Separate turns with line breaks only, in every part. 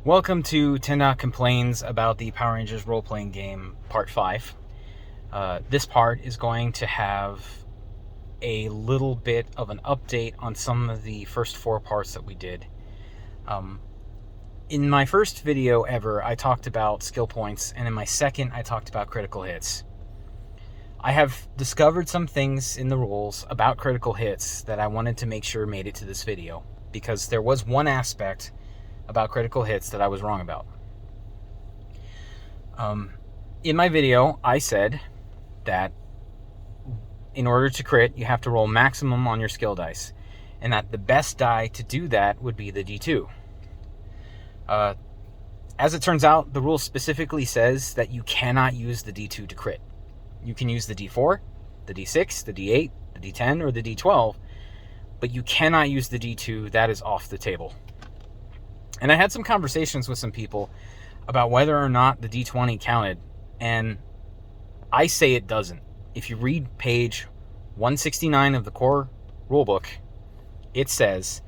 Welcome to Tena Complains about the Power Rangers role-playing game, Part 5. This part is going to have a little bit of an update on some of the first 4 parts that we did. In my first video ever, I talked about skill points, and in my second, I talked about critical hits. I have discovered some things in the rules about critical hits that I wanted to make sure made it to this video, because there was one aspect about critical hits that I was wrong about. In my video, I said that in order to crit, you have to roll maximum on your skill dice, and that the best die to do that would be the D2. As it turns out, the rule specifically says that you cannot use the D2 to crit. You can use the D4, the D6, the D8, the D10, or the D12, but you cannot use the D2. That is off the table. And I had some conversations with some people about whether or not the D20 counted, and I say it doesn't. If you read page 169 of the core rulebook, it says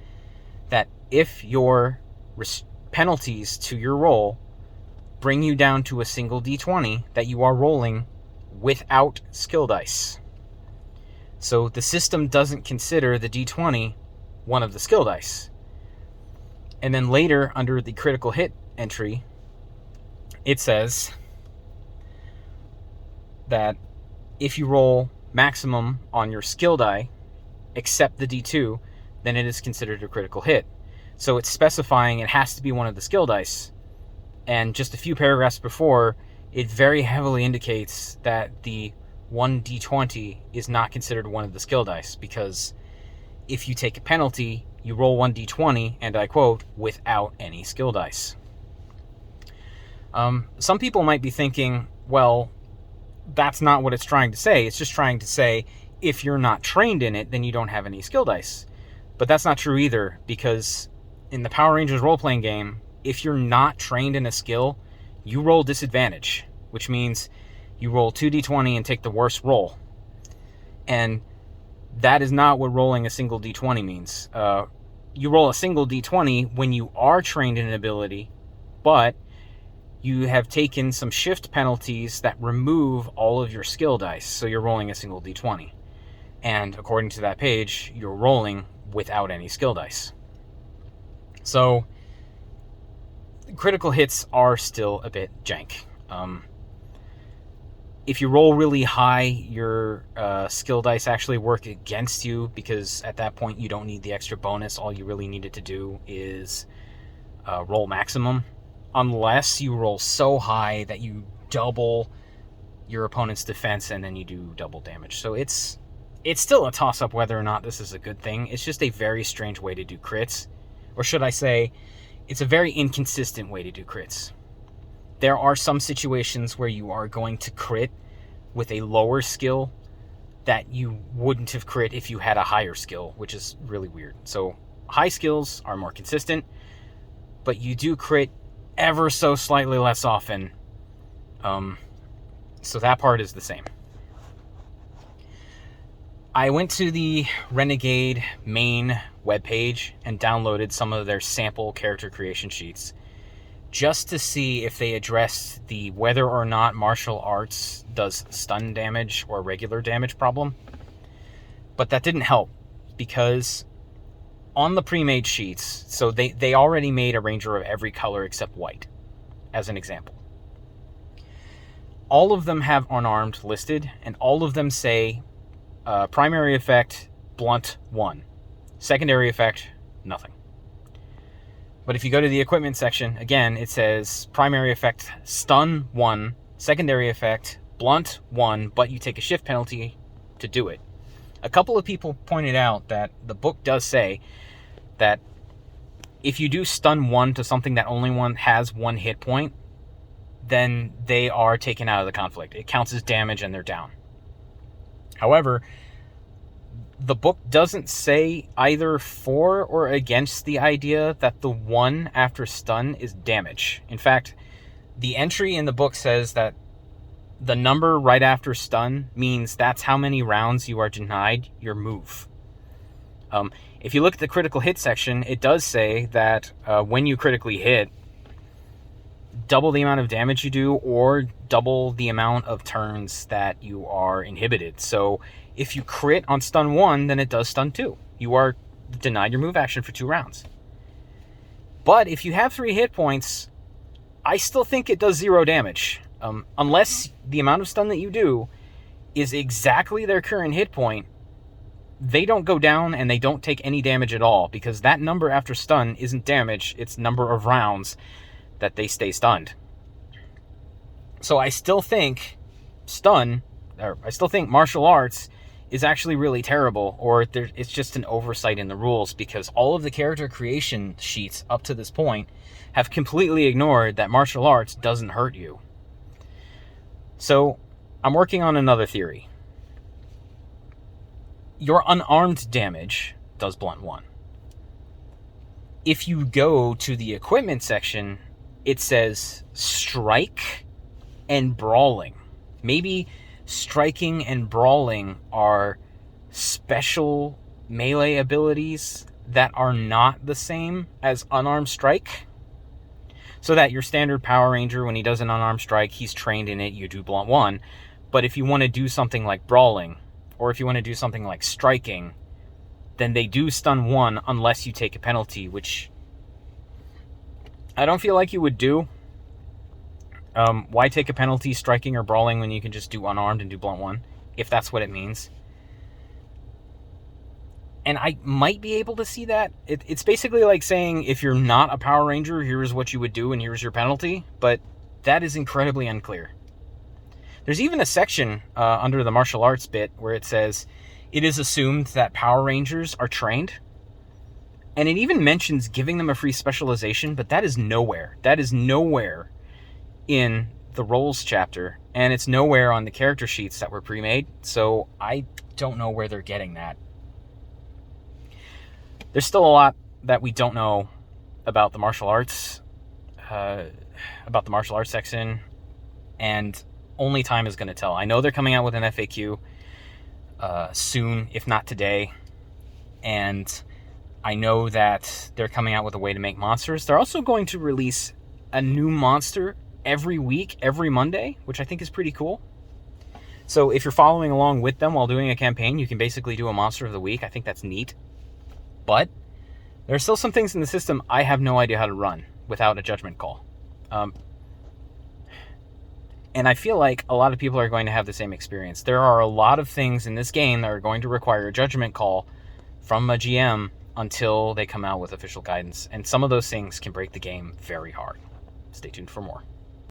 that if your penalties to your roll bring you down to a single D20, that you are rolling without skill dice. So the system doesn't consider the D20 one of the skill dice. And then later, under the critical hit entry, it says that if you roll maximum on your skill die, except the D2, then it is considered a critical hit. So it's specifying it has to be one of the skill dice. And just a few paragraphs before, it very heavily indicates that the 1d20 is not considered one of the skill dice, because if you take a penalty, you roll 1d20, and I quote, without any skill dice. Some people might be thinking, well, that's not what it's trying to say. It's just trying to say, if you're not trained in it, then you don't have any skill dice. But that's not true either, because in the Power Rangers role-playing game, if you're not trained in a skill, you roll disadvantage, which means you roll 2d20 and take the worst roll. And that is not what rolling a single d20 means. You roll a single d20 when you are trained in an ability, but you have taken some shift penalties that remove all of your skill dice, so you're rolling a single d20. And according to that page, you're rolling without any skill dice. So critical hits are still a bit jank. If you roll really high, your skill dice actually work against you, because at that point you don't need the extra bonus. All you really needed to do is roll maximum, unless you roll so high that you double your opponent's defense and then you do double damage. So it's still a toss-up whether or not this is a good thing. It's just a very strange way to do crits. Or should I say, it's a very inconsistent way to do crits. There are some situations where you are going to crit with a lower skill that you wouldn't have crit if you had a higher skill, which is really weird. So high skills are more consistent, but you do crit ever so slightly less often. So that part is the same. I went to the Renegade main webpage and downloaded some of their sample character creation sheets, just to see if they addressed the whether or not martial arts does stun damage or regular damage problem. But that didn't help, because on the pre-made sheets, so they already made a ranger of every color except white, as an example. All of them have unarmed listed, and all of them say primary effect, blunt 1. Secondary effect, nothing. But if you go to the equipment section, again, it says primary effect, stun 1, secondary effect, blunt 1, but you take a shift penalty to do it. A couple of people pointed out that the book does say that if you do stun 1 to something that only has 1 hit point, then they are taken out of the conflict. It counts as damage and they're down. However, the book doesn't say either for or against the idea that the 1 after stun is damage. In fact, the entry in the book says that the number right after stun means that's how many rounds you are denied your move. If you look at the critical hit section, it does say that when you critically hit, double the amount of damage you do or double the amount of turns that you are inhibited. So if you crit on stun 1, then it does stun 2. You are denied your move action for 2 rounds. But if you have 3 hit points, I still think it does 0 damage. Unless the amount of stun that you do is exactly their current hit point, they don't go down and they don't take any damage at all, because that number after stun isn't damage, it's number of rounds that they stay stunned. So I still think martial arts is actually really terrible, or it's just an oversight in the rules, because all of the character creation sheets up to this point have completely ignored that martial arts doesn't hurt you. So I'm working on another theory. Your unarmed damage does blunt 1. If you go to the equipment section, it says strike and brawling. Maybe striking and brawling are special melee abilities that are not the same as unarmed strike. So that your standard Power Ranger, when he does an unarmed strike, he's trained in it, you do blunt 1. But if you want to do something like brawling, or if you want to do something like striking, then they do stun 1 unless you take a penalty, which I don't feel like you would do. Why take a penalty striking or brawling when you can just do unarmed and do blunt 1, if that's what it means? And I might be able to see that. It's basically like saying, if you're not a Power Ranger, here's what you would do and here's your penalty. But that is incredibly unclear. There's even a section under the martial arts bit where it says, it is assumed that Power Rangers are trained. And it even mentions giving them a free specialization, but that is nowhere. That is nowhere in the roles chapter. And it's nowhere on the character sheets that were pre-made. So I don't know where they're getting that. There's still a lot that we don't know about the martial arts, section, and only time is going to tell. I know they're coming out with an FAQ soon, if not today, and I know that they're coming out with a way to make monsters. They're also going to release a new monster every week, every Monday, which I think is pretty cool. So if you're following along with them while doing a campaign, you can basically do a monster of the week. I think that's neat. But there are still some things in the system I have no idea how to run without a judgment call. And I feel like a lot of people are going to have the same experience. There are a lot of things in this game that are going to require a judgment call from a GM until they come out with official guidance. And some of those things can break the game very hard. Stay tuned for more.